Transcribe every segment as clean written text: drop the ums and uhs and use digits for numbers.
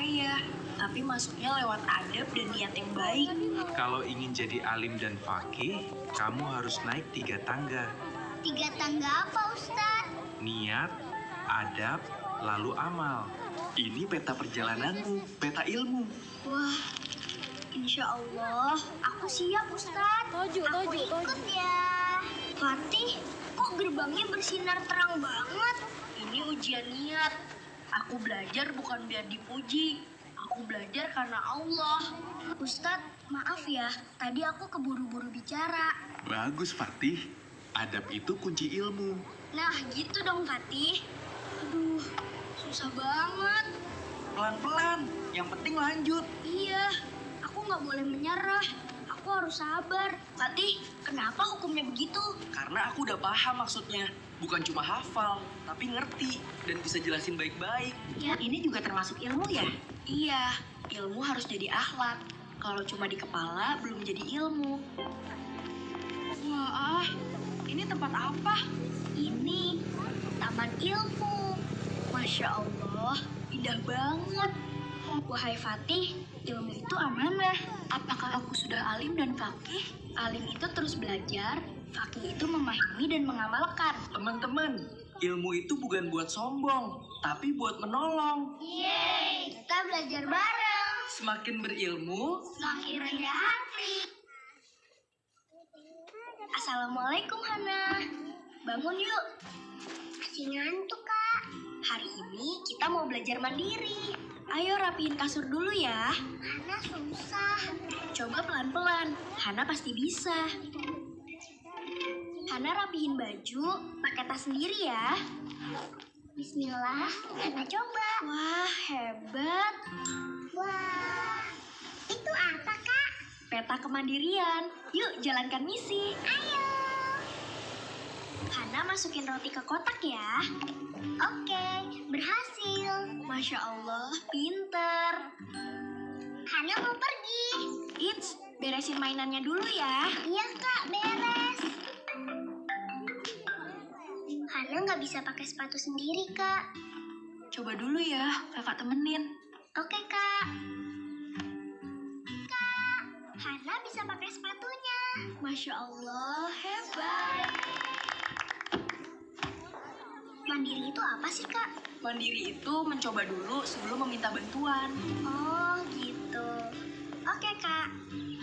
kaya, tapi masuknya lewat adab dan niat yang baik. Kalau ingin jadi alim dan faqih, kamu harus naik 3 tangga. 3 tangga apa, Ustadz? Niat, adab, lalu amal. Ini peta perjalananmu, peta ilmu. Wah, insya Allah aku siap, Ustadz. Aku ikut ya. Fatih, kok gerbangnya bersinar terang banget? Ini ujian niat. Aku belajar bukan biar dipuji. Aku belajar karena Allah. Ustadz, maaf ya, tadi aku keburu-buru bicara. Bagus, Fatih. Adab itu kunci ilmu. Nah, gitu dong, Fatih. Aduh, susah banget. Pelan-pelan, yang penting lanjut. Iya, aku nggak boleh menyerah. Aku harus sabar. Fatih, kenapa hukumnya begitu? Karena aku udah paham maksudnya. Bukan cuma hafal, tapi ngerti dan bisa jelasin baik-baik. Ya, Ini juga termasuk ilmu ya? Iya, ilmu harus jadi akhlak. Kalau cuma di kepala, belum jadi ilmu. Wah, ini tempat apa? ini taman ilmu. Masya Allah, indah banget. Wahai Fatih, ilmu itu amanah. Apakah aku sudah alim dan faqih? Alim itu terus belajar, faqih itu memahami dan mengamalkan. Teman-teman, ilmu itu bukan buat sombong, tapi buat menolong. Yeay, kita belajar bareng. Semakin berilmu, Semakin rendah hati. Assalamualaikum, Hana. Bangun yuk. Masih ngantuk, Kak. hari ini kita mau belajar mandiri. Ayo rapiin kasur dulu ya. Hana susah. Coba pelan-pelan, Hana pasti bisa. Hana rapihin baju, pakai tas sendiri ya. Bismillah, Hana coba. Wah, hebat. Wah, itu apa, Kak? Peta kemandirian. Yuk, jalankan misi. Ayo. Hana masukin roti ke kotak ya. Oke, berhasil. Masya Allah, pinter. Hana mau pergi. Eits, beresin mainannya dulu ya. Iya, Kak, beres. Hana nggak bisa pakai sepatu sendiri, Kak. Coba dulu ya, kakak temenin. Oke, Kak. Kak, Hana bisa pakai sepatunya. Masya Allah, hebat. Mandiri itu apa sih, Kak? Mandiri itu mencoba dulu sebelum meminta bantuan. Oh, gitu. Oke, Kak.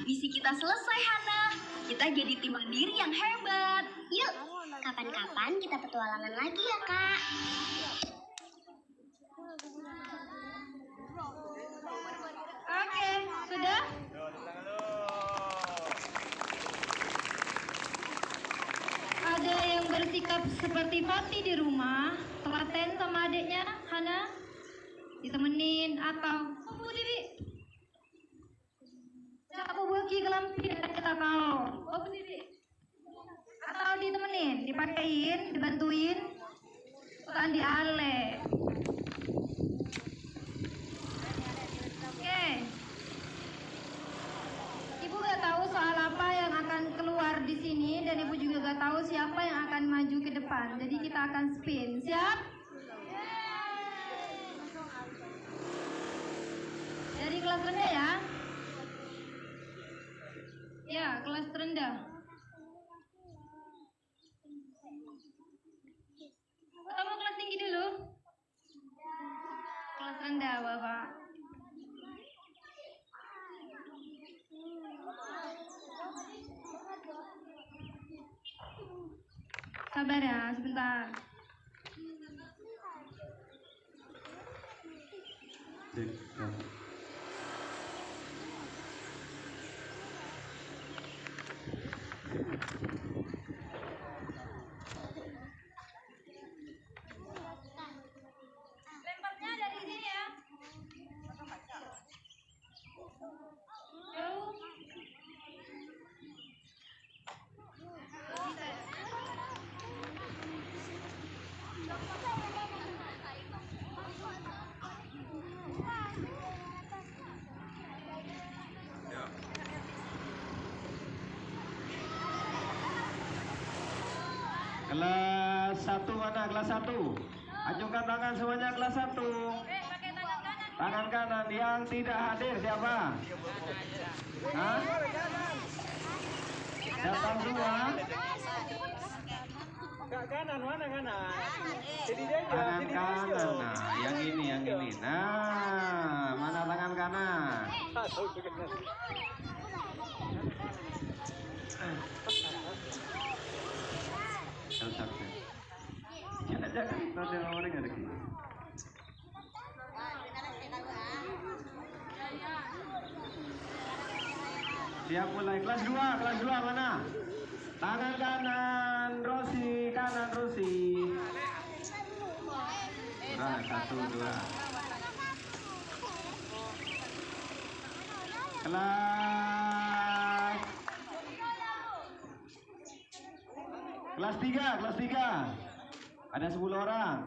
Misi kita selesai, Hana. Kita jadi tim mandiri yang hebat. Yuk, kapan-kapan kita petualangan lagi ya, Kak. Oke, sudah? Ada yang bersikap seperti Fatih di rumah, telaten sama adiknya, Hana, ditemenin atau kamu diri? Aku bagi kelampi dan kita kau, oh sendiri. Atau ditemenin, dipakein, dibantuin, bukan diale. Oke. Ibu gak tahu soal apa yang akan keluar di sini dan ibu juga gak tahu siapa yang akan maju ke depan. Jadi kita akan spin. Siap? Dari kelas rendah ya? Ya, kelas rendah. Atau mau kelas tinggi dulu? Kelas rendah, Bapak. Sabar ya, sebentar. Lemparnya dari sini ya. Jauh. Kelas 1 mana? Kelas 1. Ajukan tangan semuanya kelas 1. Pakai tangan kanan. Tangan kanan yang tidak hadir siapa? Hah? Datang semua. Kanan mana kanan? Tangan kanan. Nah, yang ini. Nah, mana tangan kanan? Jangan ada orang ada gini. Siap mulai. Kelas 2 mana? Tangan kanan, Rosi, kanan Rosi. Nah, 1, 2. Kelas 3. Ada 10 orang.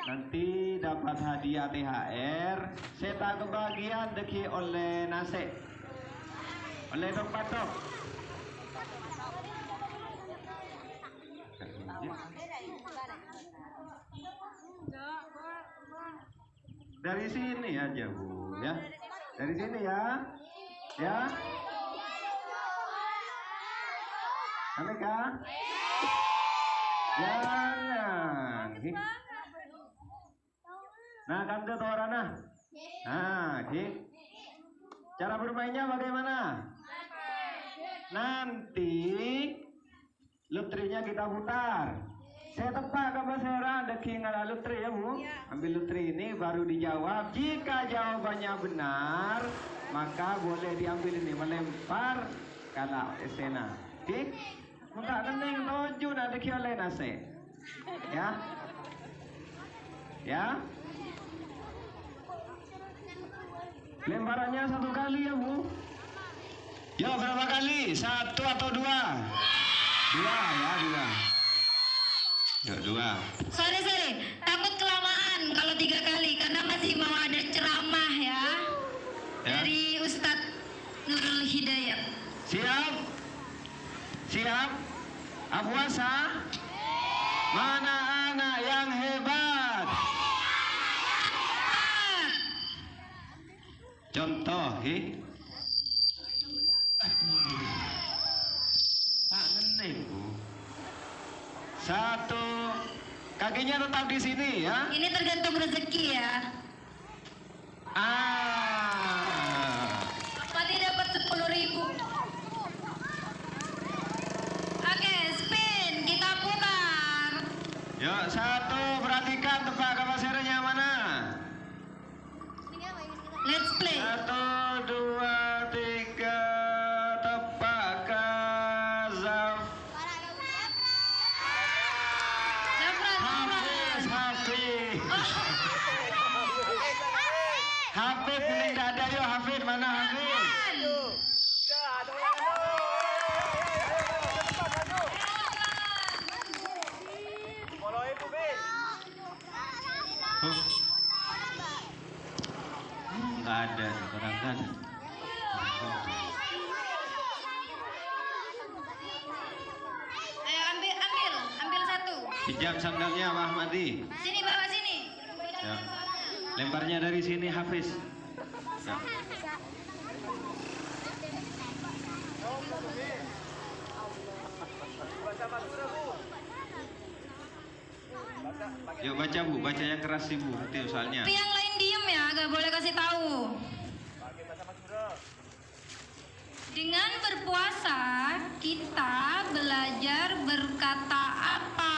Nanti dapat hadiah THR. Saya kebagian deki oleh nasi. Oleh Dok Patok. Dari sini aja Bu ya. Dari sini ya. Ya. Ameka. Jangan. Nah, kan Torana. Nah, cara bermainnya bagaimana? Nanti lutrinya kita putar. Saya tebak kabar saya deki ngala lutri ya Bu. Ambil lutri ini baru dijawab. Jika jawabannya benar, maka boleh diambil ini melempar kala esena. Oke? Muntah kening toju nak deki oleh nasi. Ya. Ya. Lemparannya 1 kali ya Bu. Ya berapa kali? 1 atau 2? 2 ya 2. Yuk 2. Sorry, takut kelamaan kalau 3 kali karena masih mau ada ceramah ya. Dari Ustadz Nurul Hidayat. Siap? Apuasa? Mana anak yang hebat? Contoh, tak ngening Bu. 1, kakinya tetap di sini ya. Ini tergantung rezeki ya. Pati dapat 10.000. Oke, spin, kita putar. Yuk 1, perhatikan tebak kapasernya mana? Let's play. 1, 2, 3, tebak Kazaf. Hafid ini tidak ada. Yuk Hafid, mana Hafid? Nggak ada, orang nggak ada. Ayo ambil 1. Pinjam sandalnya Pak Ahmadi. Sini bawa sini. Ya. Lemparnya dari sini Hafiz. Ya. Yuk baca Bu, baca yang keras sih Bu, nanti soalnya. Tapi yang lain diem ya, gak boleh kasih tahu. Dengan berpuasa, kita belajar berkata apa?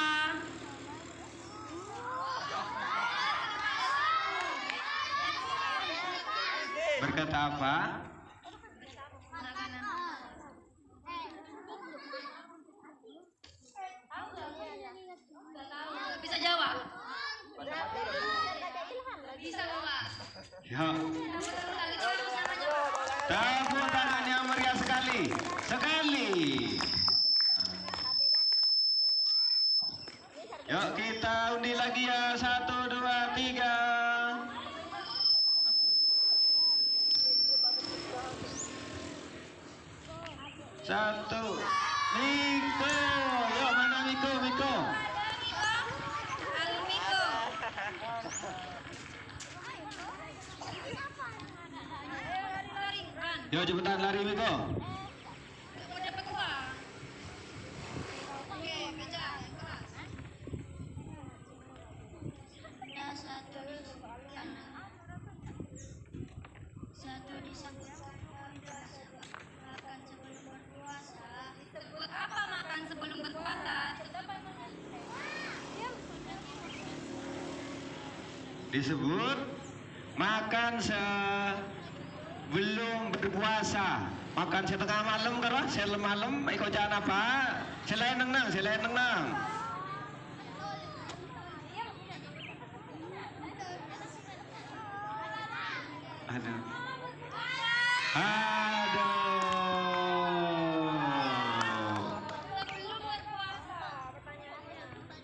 Berkata apa? Bisa jawab? Bisa bawa. Ya. Tepuk tangan yang meriah sekali. Yuk kita undi lagi ya. 1, 2, 3. Satu. Miko. Yuk mana Miko? Almiko. Yo cepetan lari Miko. Mau dapat uang. Oke, kejar. Keras. Satu disebutkan makan sebelum berpuasa. Disebut apa makan sebelum berpuasa? Disebut makan sebelum berpuasa. Makan setengah malam karena sel malam iko jangan apa? Selain nang, selain nang. Aduh.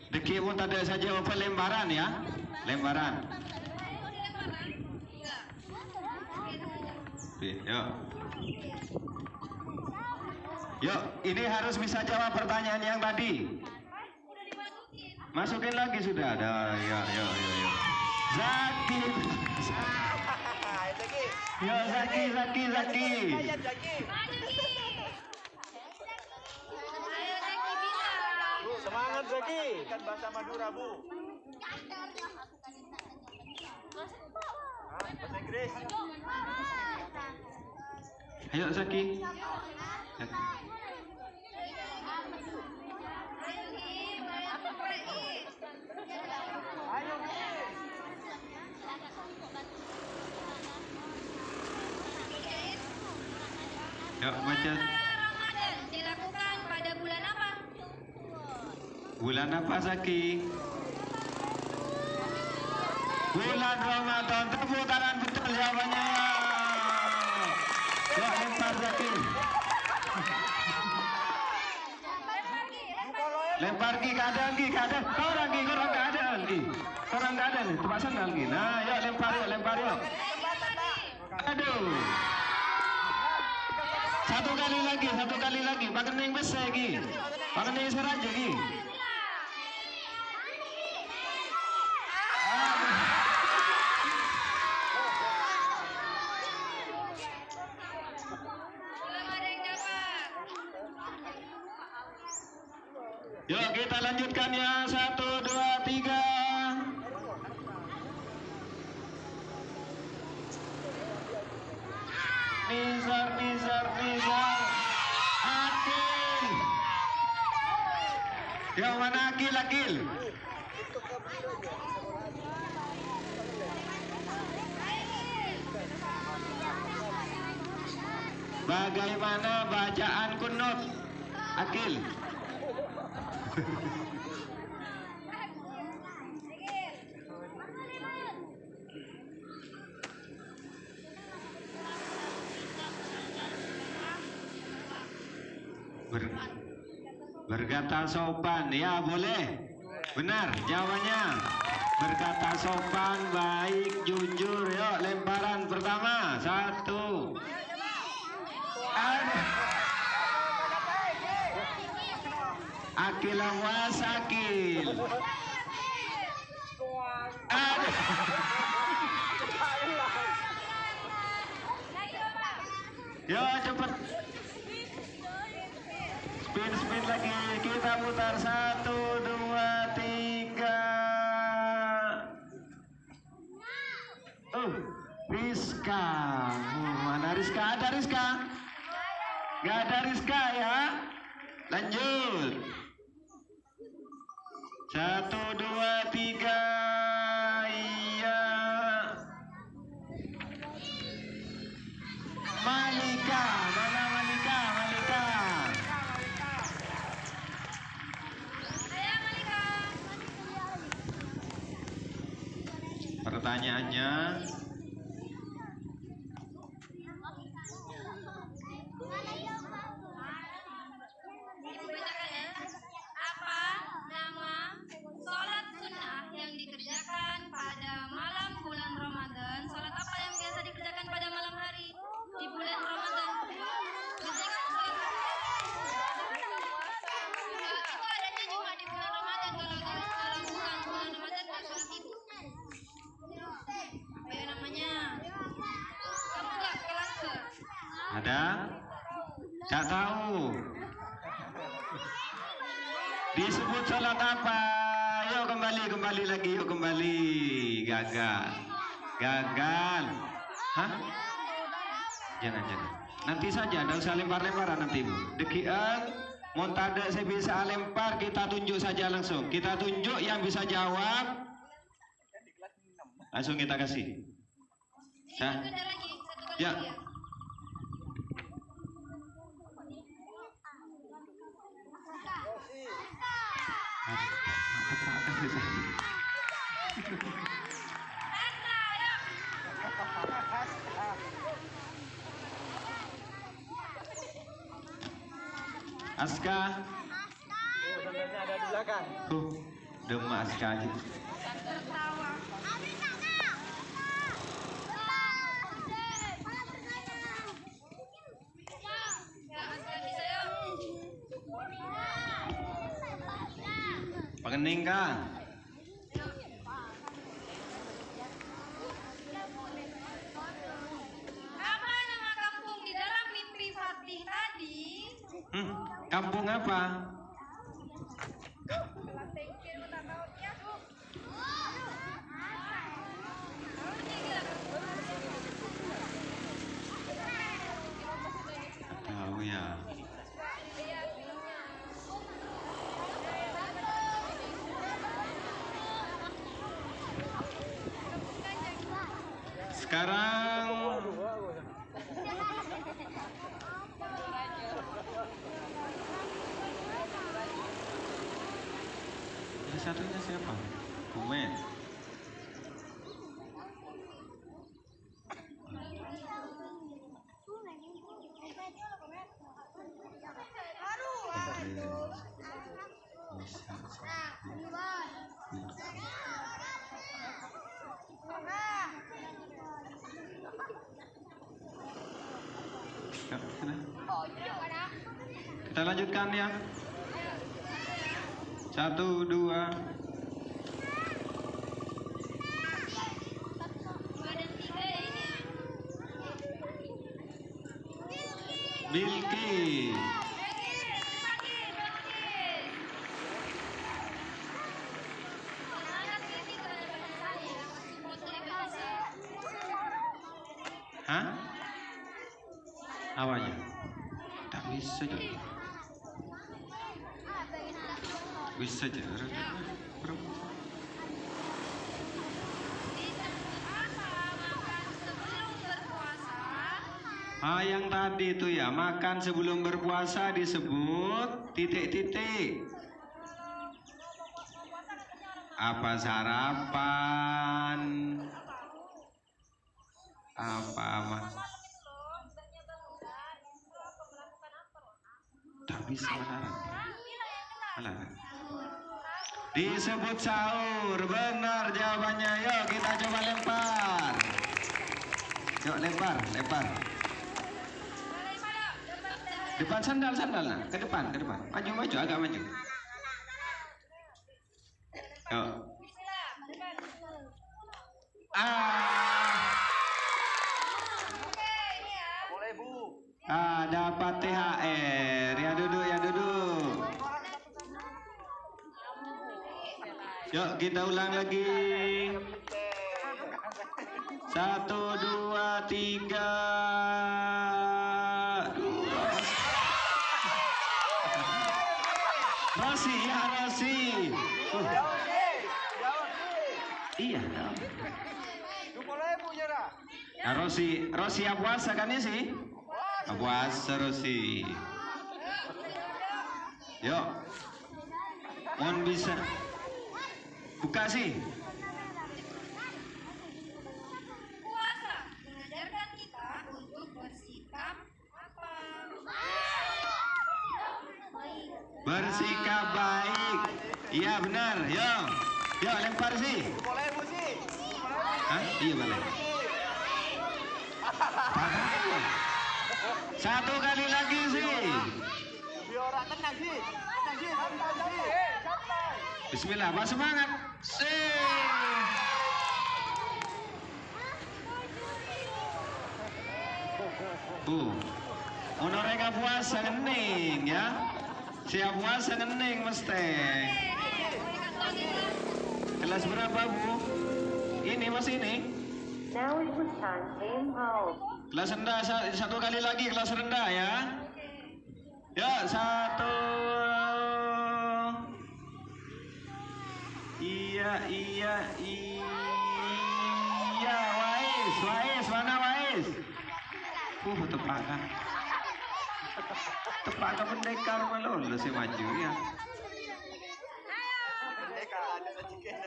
Deki pun tak ada saja apa lembaran ya, lembaran. Yuk. Yuk, ini harus bisa jawab pertanyaan yang tadi. Masukin lagi sudah ada. Ya. Zaki. Yo Zaki. Semangat Zaki. Kan bahasa Madura, Bu. Bahasa Inggris. Ayo Zaki. Yuk baca. Ramadan dilakukan pada bulan apa? Bulan apa Zaki? Bulan Ramadan. Tepuk tangan betul jawabannya. Ya lempar Zaki. Lempar ki keadaan. Korang keadaan. Korang keadaan. Tempat sandal ki. Nah, yuk lempar yuk. Aduh. Satu kali lagi. Pakai yang besar ki. Pakai yang besar aja ki. Belum ada yang dapat. Yuk kita lanjutkan ya. 1, 2, 3. Nizar. Akil. Yang mana Akil? Bagaimana bacaan kunut? Akil. Berkata sopan, ya boleh. Benar jawabannya. Berkata sopan, baik, jujur. Yuk lemparan pertama. 1. Akil awas Akil. Yo cepet. Spin lagi. Kita putar 1, 2, 3. Rizka. Mana Rizka? Ada Rizka? Gak ada Rizka ya. Lanjut. 1, 2, 3. Iya. Malika. Mana Malika? Saya Malika. Pertanyaannya. Apa nama sholat sunnah yang dikerjakan pada malam bulan Ramadan? Sholat apa yang biasa dikerjakan pada malam hari di bulan Ramadan? Kerjakan sholat. Itu adanya cuma di bulan Ramadan. Kalau bukan bulan Ramadan nggak sholat itu. Apa ya namanya? Ada? Cak tahu. Disebut sholat apa? Yuk kembali lagi, yuk kembali. Gagal. Hah? Jangan. Nanti saja, tidak usah lempar-lemparan nanti Bu. Dekian, montade saya bisa lempar, kita tunjuk saja langsung. Kita tunjuk yang bisa jawab. Langsung kita kasih. Hah? Ya. Aska. Ada di belakang. Demak Aska aja. Pengening kah? Apa nama kampung di dalam mimpi Fatih tadi? Kampung apa? Tahu ya. Sekarang yang satunya siapa? Bumet. Kita lanjutkan ya. 1, 2. Bilki. Hah? Awalnya? Tak bisa juga. Bisa aja. Yang tadi itu ya, makan sebelum berpuasa disebut titik-titik. Apa sarapan? Apa? Tak bisa melarang. Disebut sahur, benar jawabannya. Yuk kita coba lempar. Yuk lempar. Depan sandal nah, ke depan. Maju agak maju. Yuk. Boleh Bu. Dapat THR. Ya duduk. Yuk kita ulang lagi. 1, 2, 3. Rosi. Iya. Boleh Bu Jara. Nah, Rosi puasa kan ya sih? Puasa Rosi. Yuk. Mohon bisa. Buka sih. Puasa mengajarkan kita untuk bersikap apa? Bersikap baik. Iya benar. Yuk lempar sih. Boleh Bu sih. Hah? Iya boleh. Satu kali lagi sih. Biar orang tenang sih. Santai. Bismillah, Pak semangat. Mereka puasa ngening ya. Siap puasa ngening mesti. Kelas berapa Bu? Ini masih ini? Kelas rendah satu kali lagi kelas rendah ya. Ya satu. Iya. Wais mana Wais? Tepakan. Tepakan pendekar malah si maju ya. Pendekar ada chicken.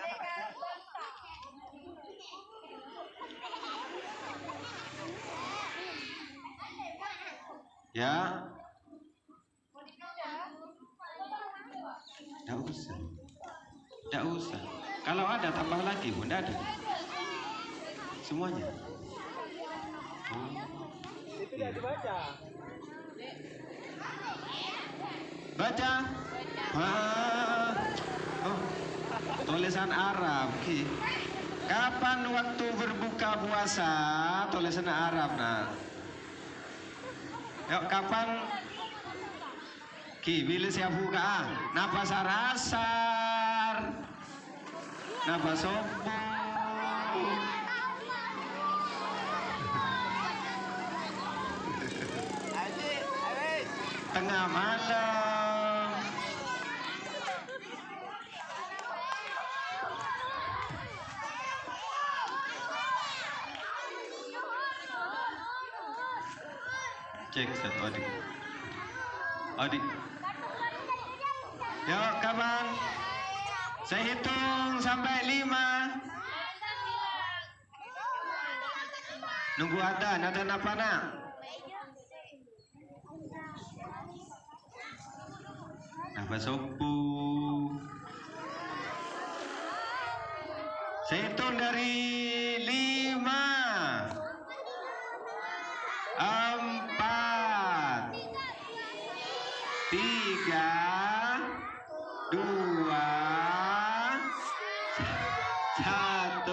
Ya. Tidak usah. Kalau ada tambah lagi, Bunda ada. Semuanya. Itu tidak dibaca. Baca. Oh, tulisan Arab. Kapan waktu berbuka puasa? Tulisan Arab nah. Yuk kapan? Bila siap buka? Napa sarasar? Napa sobo? Tengah malam. Cek satu adik. Yuk kapan? Saya hitung sampai 5. Nunggu ada apa nak? Apa sopu? Saya hitung dari 5, 4, 3, 2, 1.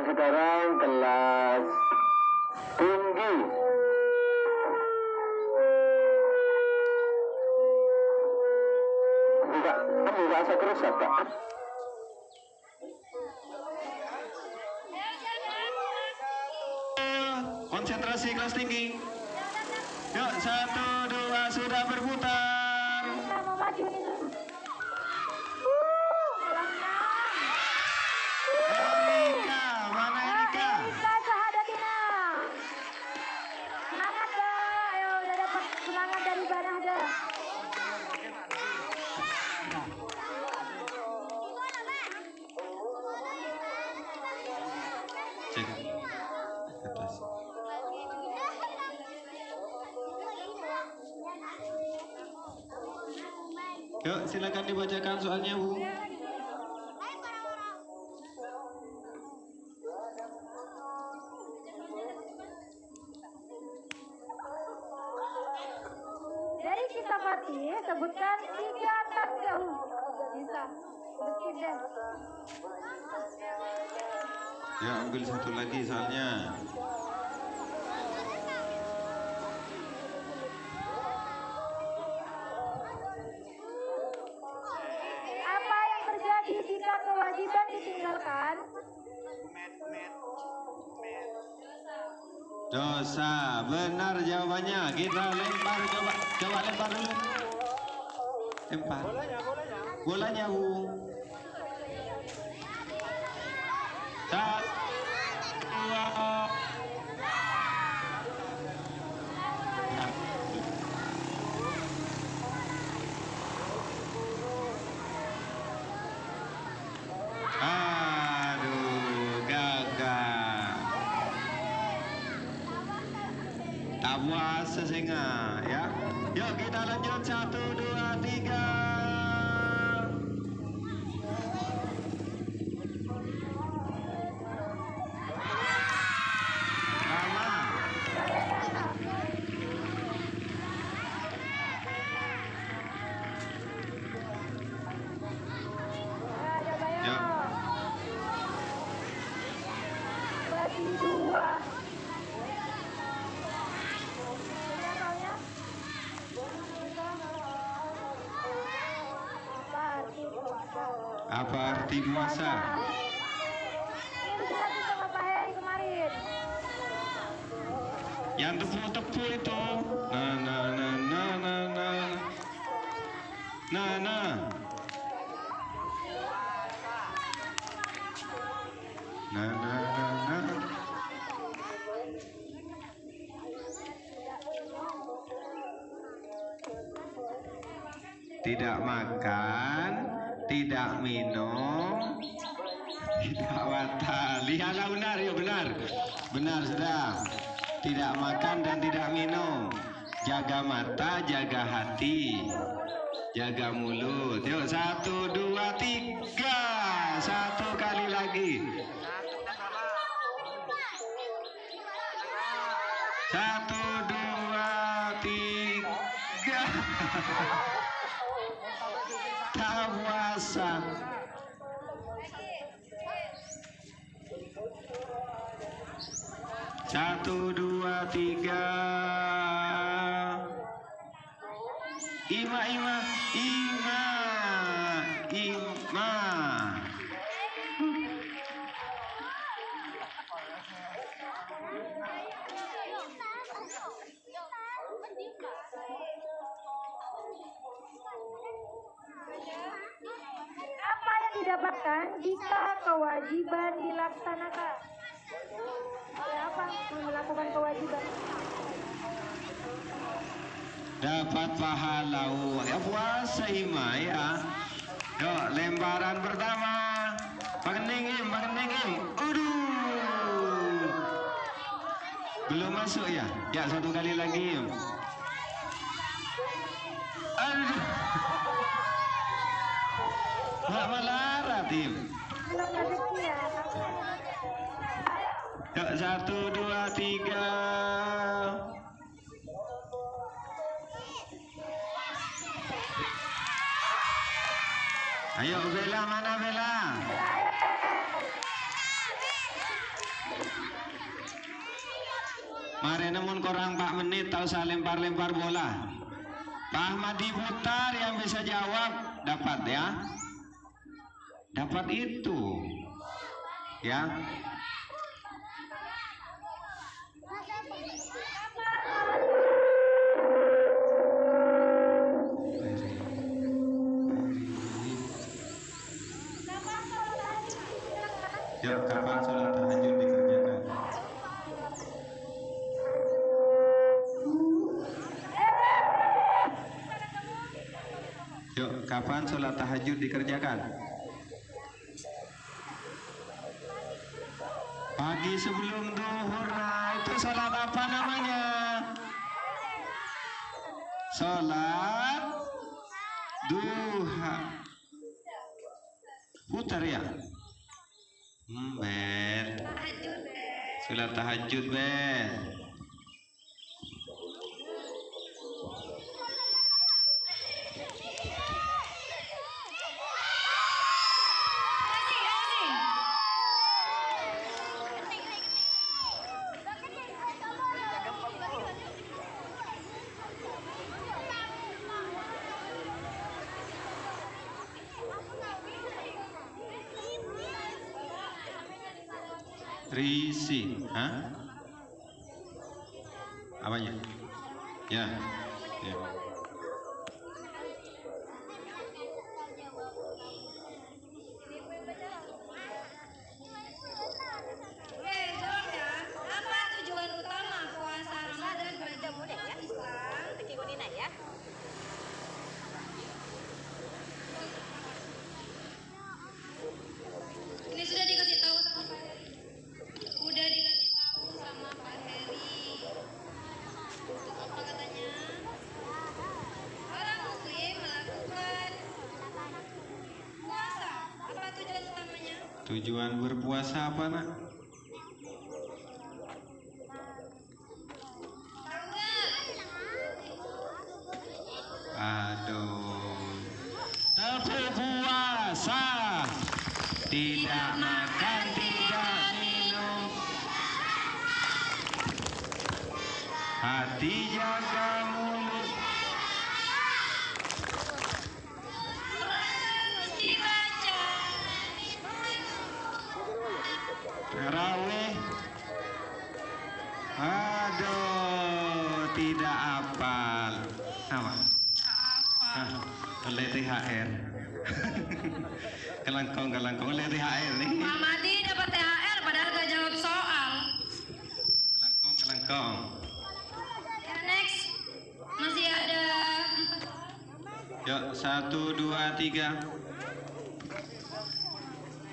Sekarang kelas tinggi. Buka asa terus ya, Pak. Konsentrasi kelas tinggi. Yuk, 1, 2, sudah berputar. Cek atas. Yuk silakan dibacakan soalnya Bu. Dari kitab Fatih sebutkan 3 tanggahu. Bisa. Betul. Ya ambil satu lagi soalnya. Apa yang terjadi jika kewajiban ditinggalkan? Dosa. Benar jawabannya. Kita lempar coba lempar dulu. Lempar. Bolanya Bu. Satu, 2. Aduh, gagal. Tak puasa singa ya. Yuk kita lanjut 1, 2, 3. Apa arti puasa? Ini disatu sama Pak Heri kemarin. Yang tepu-tepu itu. Nah, nah, nah, nah, nah, nah. Nah, nah. Nah, nah, nah, nah. Tidak makan, tidak minum, tidak batal. Lihatlah benar, ya benar. Benar sudah. Tidak makan dan tidak minum. Jaga mata, jaga hati. Jaga mulut. Yuk, 1, 2, 3. 1 kali lagi. 1, 2, 3. Tak puasa. Satu, dua, tiga. Ima, ima, ima, ima. Apa yang didapatkan jika kewajiban dilaksanakan? Apa melakukan kewajiban? Dapat pahala. Ya puasa ima ya. Yuk, lembaran pertama. Pakeningim, pakeningim. Aduh. Belum masuk ya? Ya, 1 kali lagi. Aduh. Nggak melarat, Tim. Belum rezeki ya. Yuk, 1, 2, 3. Ayo Bella, mana Bella? Mari namun korang 4 menit tahu saya lempar-lempar bola. Pak Ahmad diputar yang bisa jawab dapat ya. Dapat itu. Ya. Yuk, kapan sholat tahajud dikerjakan? Yuk, kapan sholat tahajud dikerjakan? Pagi sebelum duhur. Nah, itu sholat apa namanya? Sholat duha. Putar ya? Ben. Sholat tahajud, Ben. Risi, hah? Apanya? Ya, ya. Oke, jawab ya. Apa tujuan utama puasa Ramadan bagi umat Islam? Ini sudah dikasih tahu sama Pak Heri. Udah dikasih tahu sama Pak Heri. Apa katanya? Orang Muslim melakukan puasa. Apa tujuan utamanya? Tujuan berpuasa apa, Nak? Tahu nggak? Aduh. Berpuasa. Tidak makan, tidak minum. Hati jaga mulut. Mesti baca. Oleh THR. Kelangkong oleh THR nih. Mamadi dapat THR padahal gak jawab soal. Kelangkong. Ya, next. Masih ada. Yuk, 1, 2, 3.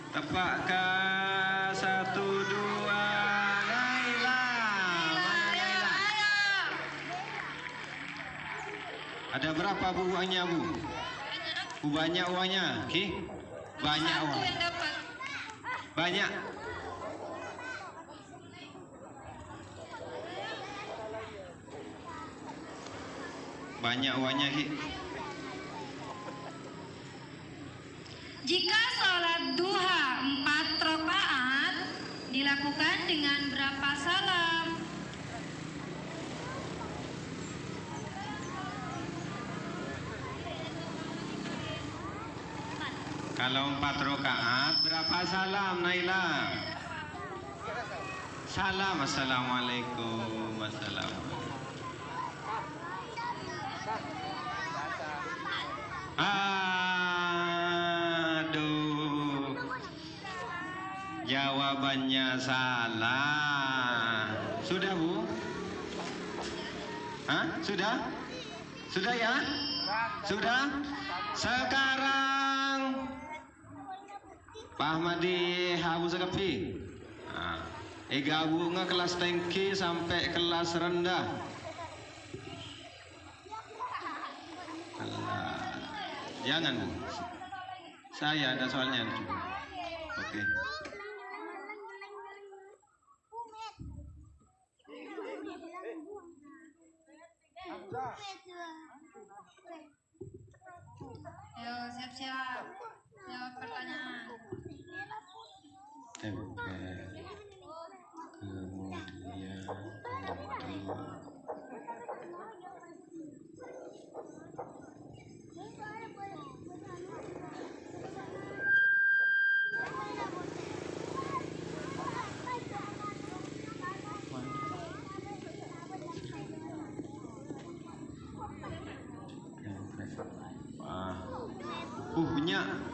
Tepakkah 1, 2. Naila. Mana Naila? Ada berapa bu uangnya bu? Bu banyak uangnya, Ki? Banyak Satu uang. yang dapat. Banyak. Banyak uangnya, Ki. Jika sholat duha 4 rakaat dilakukan dengan berapa salam? Kalau 4 rakaat berapa salam, Naila? Salam. Assalamualaikum. Wassalamualaikum. Aduh, jawabannya salah. Sudah bu? Hah? Sudah? Sudah ya? Sudah? Sekarang Pak Ahmadi Habu Sekapi. Ega bunga kelas tengki sampai kelas rendah. Jangan bu. Saya ada soalnya. Oke. Ayo siap-siap. Jawab pertanyaan.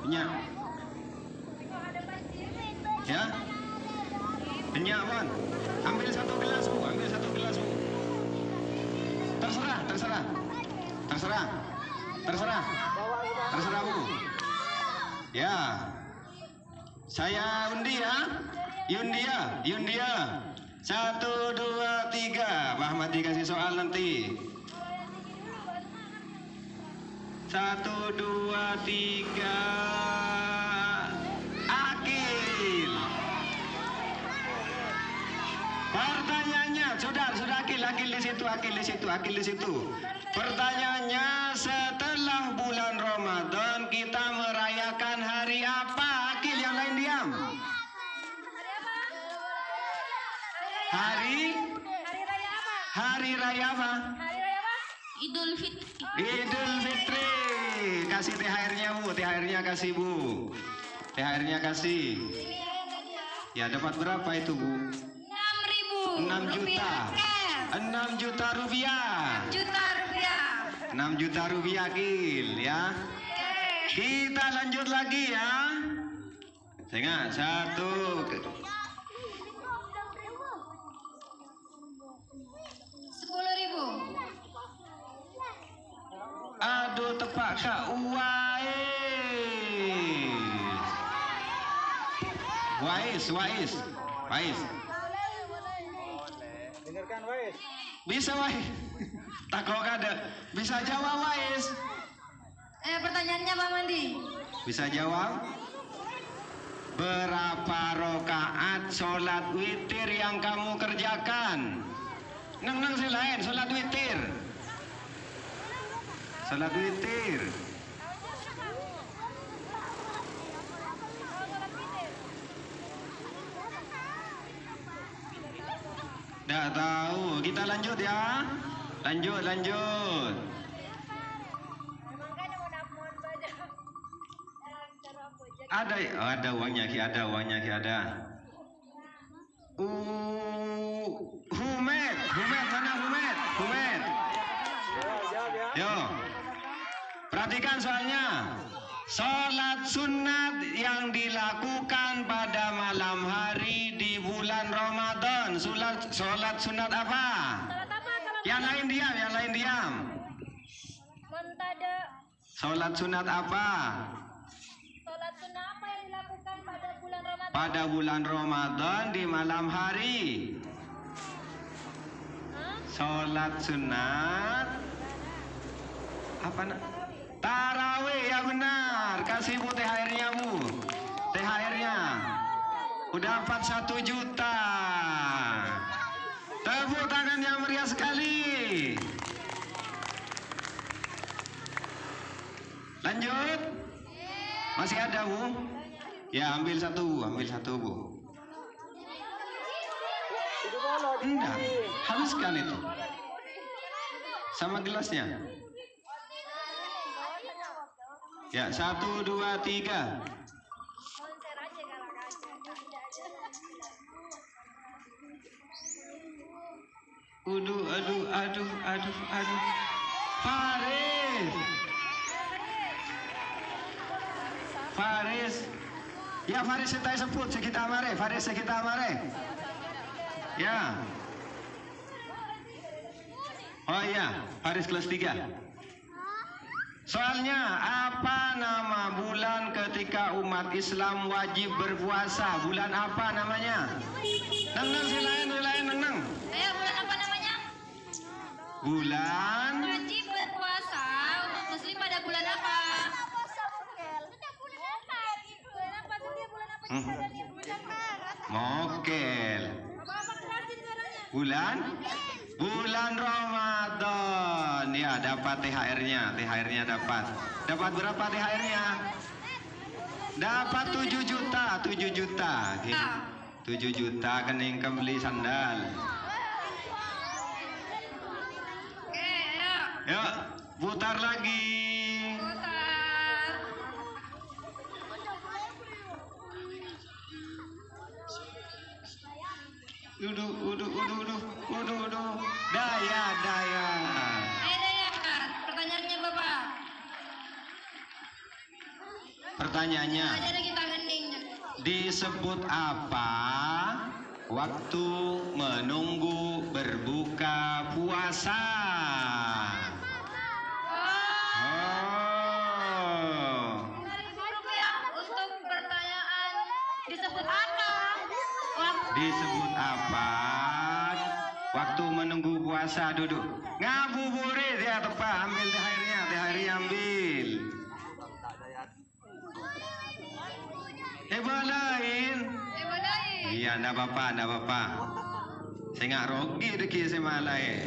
Minyak. Ya? Minyak, Wan. Ambil 1 gelas, Bu. Terserah, Bu. Ya. Saya undi ya. Yundia. 1, 2, 3. Pak Ahmad dikasih soal nanti. 1, 2, 3. Akil. Pertanyaannya sudah Akil di situ. Pertanyaannya, setelah bulan Ramadan kita merayakan hari apa? Akil, yang lain diam. Hari raya apa? Idul Fitri. Idul Fitri. Kasih THR-nya Bu, THR-nya kasih. Ya, dapat berapa itu Bu? 6.000 juta. 6 juta rupiah. 6 juta rupiah, Kil, ya. Kita lanjut lagi ya. Ingat, 1. 10.000. Aduh, tepak Kak Wais. Dengarkan Wais. Bisa Wais. Takok ada. Bisa jawab Wais. Pertanyaannya Pak Mandi. Bisa jawab? Berapa rakaat sholat witir yang kamu kerjakan? Nang silain, sholat witir. Nggak tahu. Kita lanjut ya. Lanjut. Ada uangnya Ki, ada. Humed, mana Humed? Jawab ya. Yo. Perhatikan soalnya. Sholat sunat yang dilakukan pada malam hari di bulan Ramadan. Sholat sunat apa? Yang lain diam, yang lain diam. Sholat sunat apa? Sholat sunnah apa yang dilakukan pada bulan Ramadan? Pada bulan Ramadan di malam hari. Sholat sunat apa nak? Tarawih, ya benar. Kasih Bu THR-nya Bu. THR-nya. Udah dapat 1 juta. Tepuk tangan yang meriah sekali. Lanjut. Masih ada Bu? Ya ambil satu Bu, ambil satu Bu. Enggak, habiskan itu. Sama gelasnya. Ya, 1, 2, 3. Aduh. Faris. Ya, Faris kita sebut sekitar mare. Faris sekitar mare. Ya. Oh iya, Faris kelas 3. Soalnya apa nama bulan ketika umat Islam wajib berpuasa? Bulan apa namanya? Neng, silain, neng. Ayo, bulan apa namanya? Bulan Wajib berpuasa umat muslim pada bulan apa? Mokel. Bulan Ramadan. Ya, dapat THR-nya. THR-nya dapat. Dapat berapa THR-nya? Dapat 7 juta. 7 juta. 7 juta kening beli sandal. Oke, ayo. Yuk, putar lagi. Putar. Uduh. Daya. Ayo, Daya. Pertanyaannya Bapak. Pertanyaannya, Aja kita gending. disebut apa waktu menunggu berbuka puasa? Rp1.000 untuk pertanyaan disebut apa? Disebut apa waktu menunggu puasa? Duduk. Ngabuburit ya, tepat. Ambil THR-nya. THR-nya ambil. Balain. Iya, ndak apa-apa. Saya nggak rogi deki saya malai.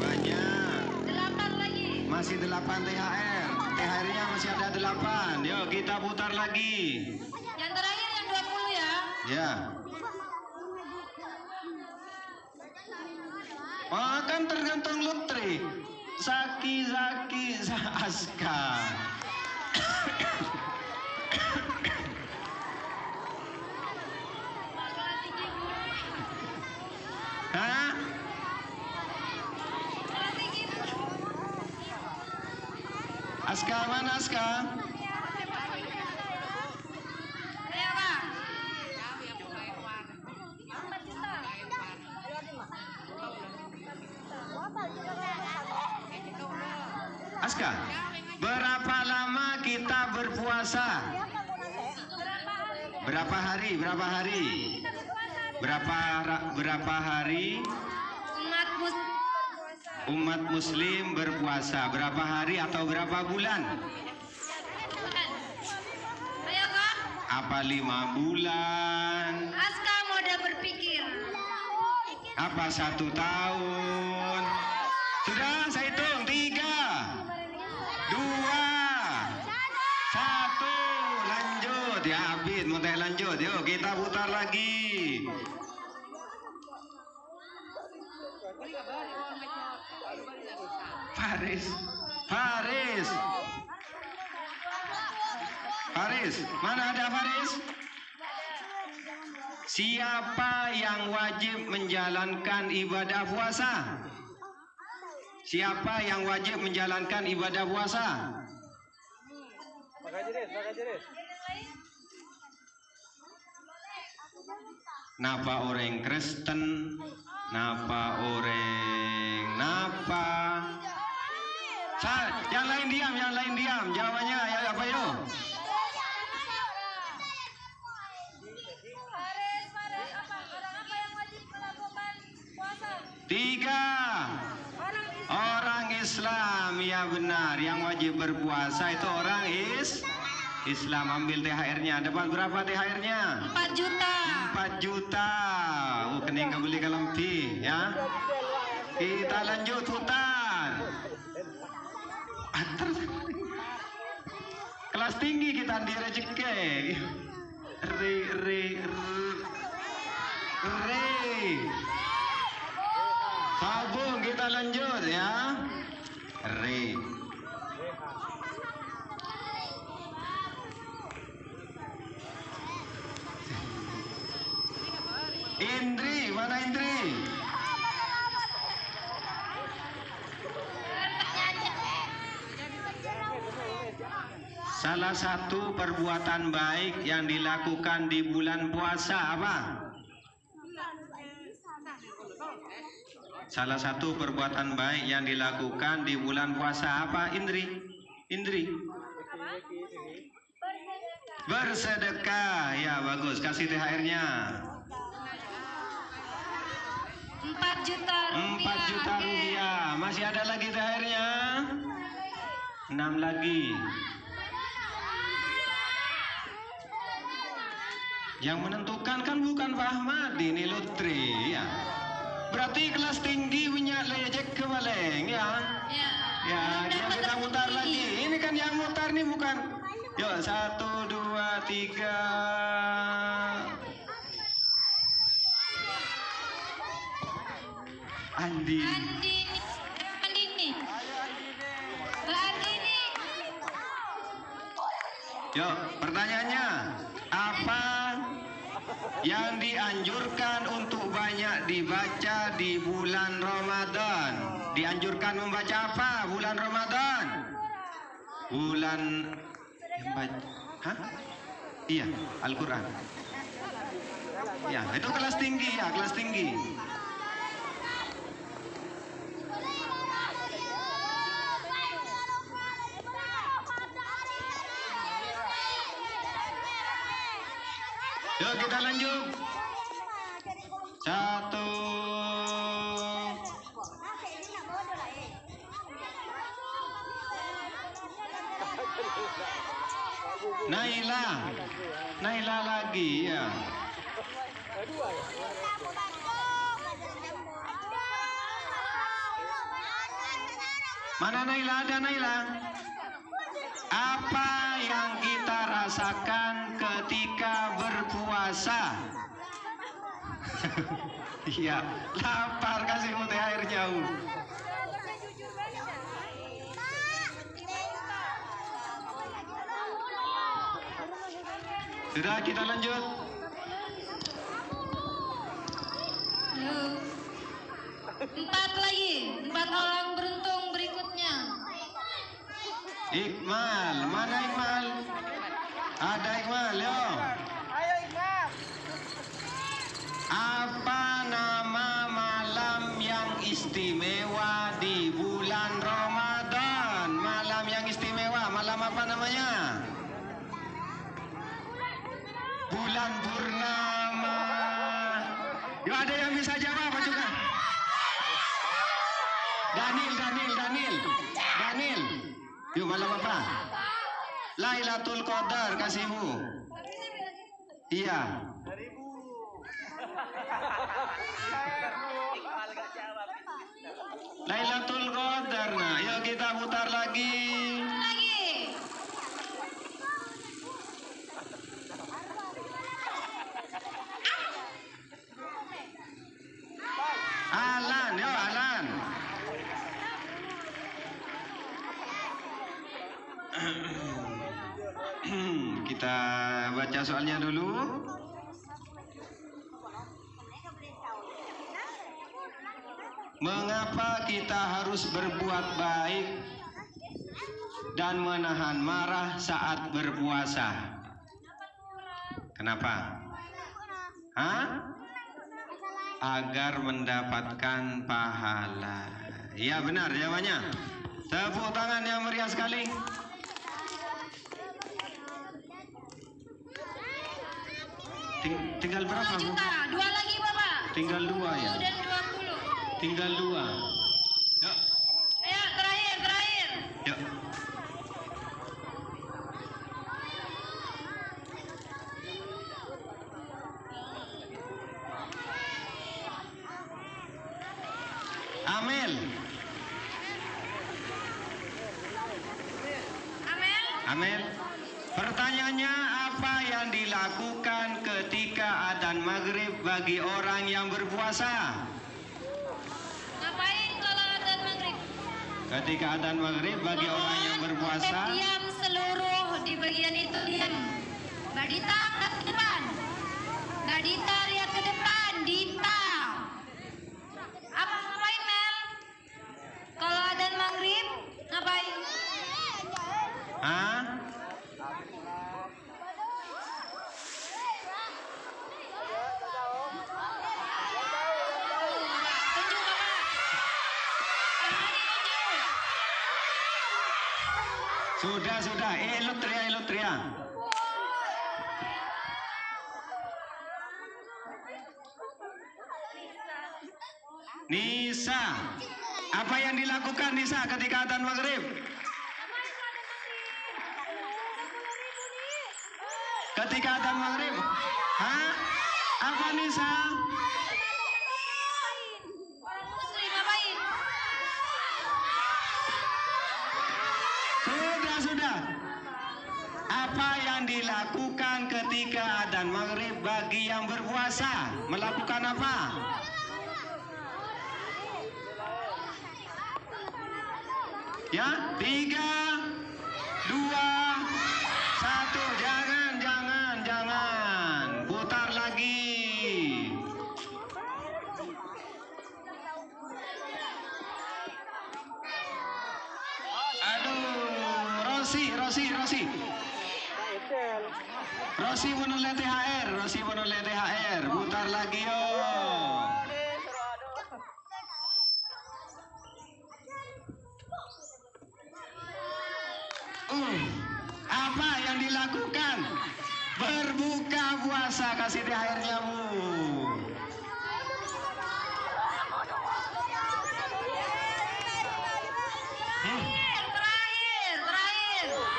Banyak. 8 lagi. Masih 8 THR. THR-nya masih ada 8. Yuk kita putar lagi. Yang terakhir yang 20 ya. Ya. Oh, kan tergantung lotre. Zaki, Aska. Hah? Aska mana Aska? Ayo, Pak. Aska, berapa lama kita berpuasa? Berapa hari? Berapa hari umat muslim berpuasa? Berapa hari atau berapa bulan? Ayo, Kak. Apa 5 bulan? Aska mode berpikir. Apa 1 tahun? Sudah, saya hitung. 3, 2, 1. Lanjut. Ya, Abid, mau lanjut. Yuk, kita putar lagi. Faris, mana ada Faris? Siapa yang wajib menjalankan ibadah puasa? Siapa yang wajib menjalankan ibadah puasa? Pakai jenis. Napa orang Kristen? Napa orang napa? Yang lain diam. Jawabannya ya apa yo? Orang apa yang wajib melakukan puasa? 3. Orang Islam, ya benar. Yang wajib berpuasa itu orang Islam. Ambil THR-nya. Dapat berapa THR-nya? 4 juta. 4 juta. Kening beli kalempi ya. Kita lanjut hutan. Kelas tinggi kita di rezeki. Sabung kita lanjut ya. Indri, mana Indri? Salah satu perbuatan baik yang dilakukan di bulan puasa apa? Salah satu perbuatan baik yang dilakukan di bulan puasa apa, Indri? Bersedekah. Ya bagus, kasih THR-nya. 4 juta rupiah. 4 juta rupiah. Masih ada lagi THR-nya? 6 lagi. Yang menentukan kan bukan Pak Ahmad, ini lotri ya. Berarti kelas tinggi punya lejek ke Baleng ya. Ya, kita mutar lagi. Ini kan yang mutar nih bukan. Yuk 1, 2, 3. Andini. Yuk, pertanyaannya apa yang dianjurkan untuk banyak dibaca di bulan Ramadan? Dianjurkan membaca apa bulan Ramadan? Iya, Al-Quran. Ya, itu kelas tinggi ya, kelas tinggi. Yuk kita lanjut. 1. Naila lagi ya. Mana Naila? Ada Naila? Apa yang kita rasakan ketika berpuasa? Iya, lapar, kasih putih air jauh. Sudah, kita lanjut. 4 lagi, 4 orang beruntung berikutnya. Iqmal, mana Iqmal? Ada Iqmal, yo. Ayo Iqmal. Apa nama malam yang istimewa di bulan Ramadan? Malam yang istimewa, malam apa namanya? Bulan purnama. Yuk, ada yang bisa jawab juga? Daniel. Yuk, malam apa? Lailatul Qadar, kasihmu. Iya. Lailatul Qadar. Nah, yuk kita putar lagi. Alan, yo Alan. Kita baca soalnya dulu. Mengapa Kenapa kita harus berbuat baik dan menahan marah saat berpuasa? Kenapa? Hah? Agar mendapatkan pahala. Ya benar jawabannya. Tepuk tangan yang meriah sekali. Tinggal berapa, Bu? 2 lagi, Bapak. Tinggal 2 ya. Dan 20. Tinggal 2. Yuk. Ayo, terakhir. Yuk. Amel. Amel. Pertanyaannya, apa yang dilakukan ketika adzan maghrib bagi orang yang berpuasa? Ngapain kalau adzan maghrib? Ketika adzan maghrib bagi orang yang berpuasa, Diam seluruh di bagian itu diam. Mbak Dita lihat ke depan. Mbak Dita lihat ke depan. Dita. Apa ngapain Mel? Kalau adzan maghrib ngapain? hah? Tunjuk Bapak. Lagi tunjuk. Sudah. Elutria. Nisa, apa yang dilakukan Nisa ketika adzan maghrib? Ketika adzan maghrib, hah? Apa Nisa? Muslim ngapain? Sudah. Apa yang dilakukan ketika adzan maghrib bagi yang berpuasa? Melakukan apa? Ya, 3, 2, 1. Jangan. Putar lagi. Aduh, Rosi. Rosi menoleh THR. Putar lagi yo. Apa yang dilakukan? Berbuka puasa, kasih THR-nya, Bu. Terakhir.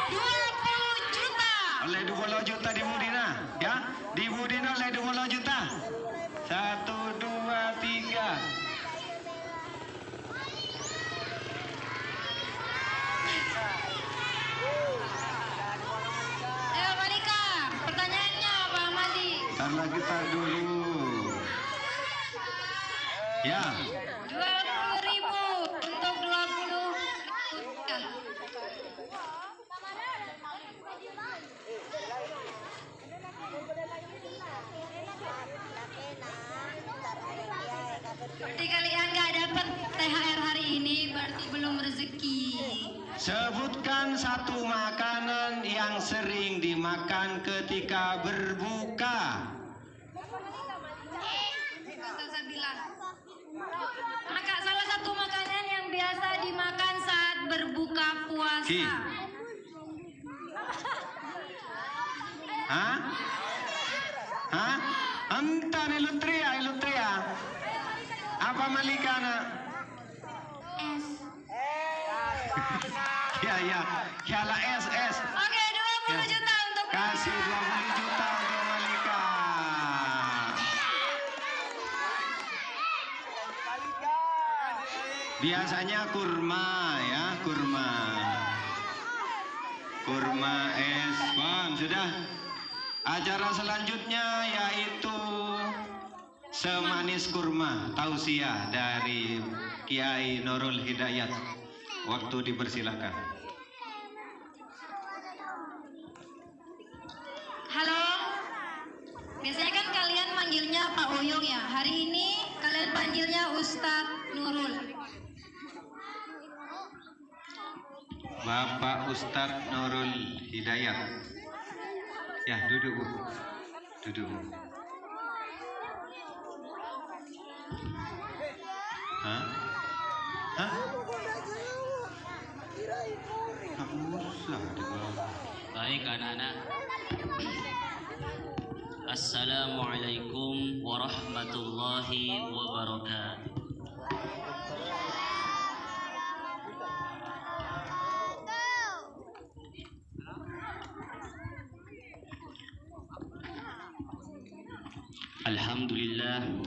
20 juta. Oleh 20 juta di Budina, ya? Di Budina oleh 20 juta. 1, 2, 3. Ayo Malika, pertanyaannya apa Madi? Ntar lagi tar dulu. Ya. 20.000 untuk 20 juta. Berarti kalian nggak dapat THR hari ini, berarti belum rezeki. Sebutkan satu makanan yang sering dimakan ketika berbuka. Saya bilang. Maka salah satu makanan yang biasa dimakan saat berbuka puasa. Ki. Hah? Entah ilutria. Apa Malika nak? Ya. Kiala es. Oke, 20 juta untuk Kasih 20 juta untuk Malika. Biasanya kurma ya, kurma es. Bang, sudah. Acara selanjutnya yaitu semanis kurma tausiah dari Kiai Nurul Hidayat. Waktu dipersilahkan. Halo. Biasanya kan kalian manggilnya Pak Oyong ya. Hari ini kalian panggilnya Ustadz Nurul. Bapak Ustadz Nurul Hidayat. Ya, duduk Bu. Duduk Bu. Hah? Hah? Tak usah dibawa. Baik anak-anak. Assalamualaikum warahmatullahi wabarakatuh.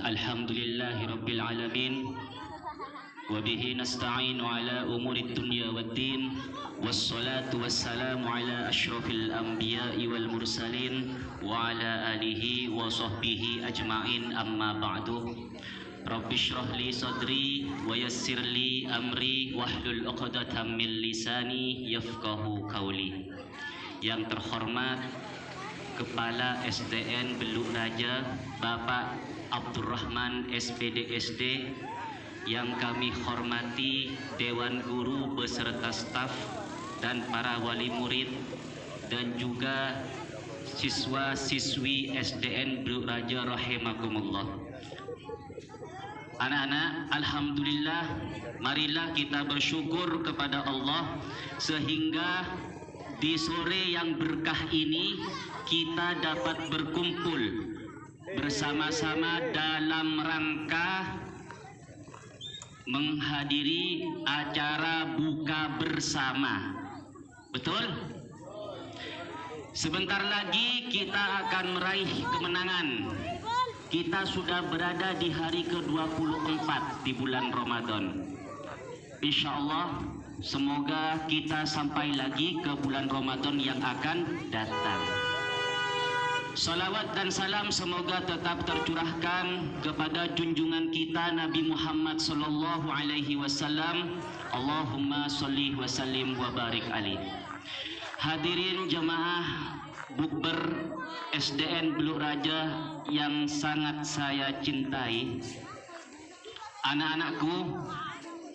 Alhamdulillahi rabbil alamin. وبه نستعين على أمور الدنيا والدين والصلاة والسلام على أشرف الأنبياء والمرسلين وعلى آله وصحبه أجمعين أما بعد رب اشرح لي صدري ويسر لي أمري واحلل عقدة من لساني يفقهوا قولي. Yang terhormat Kepala SDN Beluk Raja Bapak Abdurrahman SPD SD, yang kami hormati Dewan Guru beserta staf dan para wali murid, dan juga siswa-siswi SDN Beluk Raja rahimakumullah. Anak-anak, alhamdulillah, marilah kita bersyukur kepada Allah sehingga di sore yang berkah ini kita dapat berkumpul bersama-sama dalam rangka menghadiri acara buka bersama. Betul? Sebentar lagi kita akan meraih kemenangan. Kita sudah berada di hari ke-24 di bulan Ramadan. Insya Allah, semoga kita sampai lagi ke bulan Ramadan yang akan datang. Salawat dan salam semoga tetap tercurahkan kepada junjungan kita Nabi Muhammad sallallahu alaihi wasallam. Allahumma sholli wa sallim wa barik alaih. Hadirin jemaah Bukber SDN Beluk Raja yang sangat saya cintai. Anak-anakku,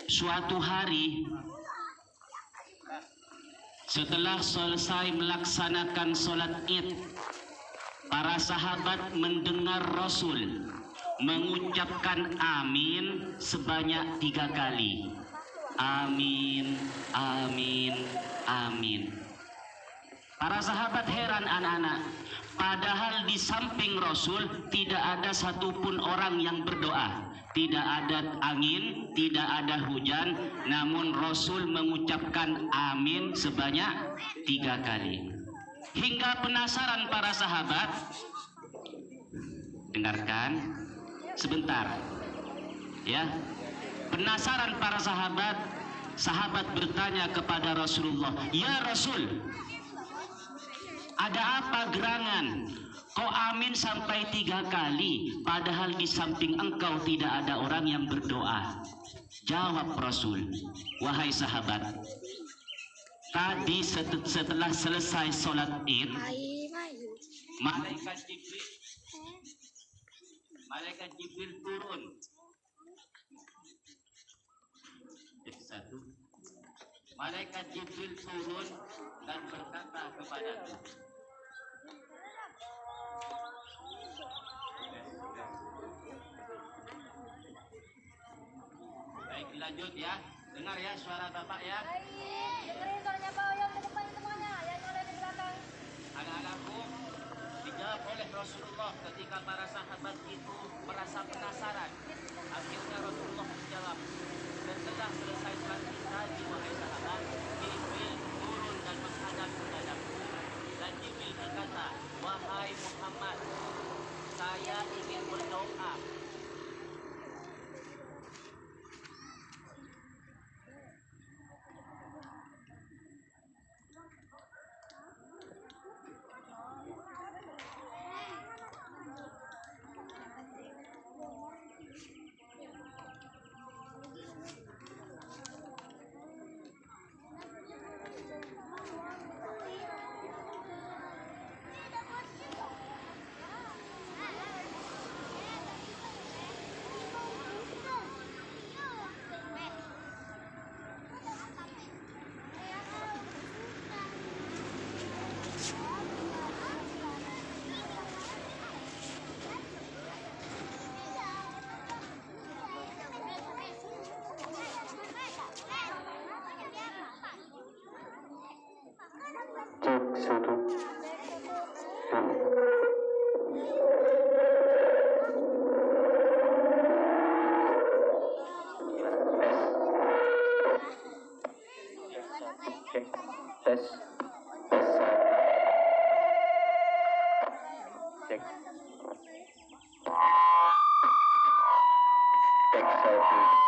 suatu hari setelah selesai melaksanakan sholat Id, para sahabat mendengar Rasul mengucapkan amin sebanyak 3 kali. Amin, amin, amin. Para sahabat heran anak-anak. Padahal di samping Rasul tidak ada satupun orang yang berdoa. Tidak ada angin, tidak ada hujan. Namun Rasul mengucapkan amin sebanyak 3 kali. Hingga penasaran para sahabat. Dengarkan sebentar ya. Penasaran para sahabat. Sahabat bertanya kepada Rasulullah, "Ya Rasul, ada apa gerangan? Kok amin sampai 3 kali, padahal di samping engkau tidak ada orang yang berdoa?" Jawab Rasul, "Wahai sahabat, tadi setelah selesai sholat Id, Malaikat Jibril turun. Malaikat Jibril turun dan berkata kepadaku, baik, dilanjut ya. Dengar ya suara Bapak ya. Dengerin suaranya Pak yang di depan semuanya, yang ada di belakang. Anak-anakku, dijawab oleh Rasulullah ketika para sahabat itu merasa penasaran. Akhirnya Rasulullah menjawab, setelah selesai sholat tadi, wahai sahabat, Jibril turun dan menghadap kepadaku. Dan Jibril berkata, "Wahai Muhammad, saya ingin berdoa." Tes. Tes. Cek. Cek 1.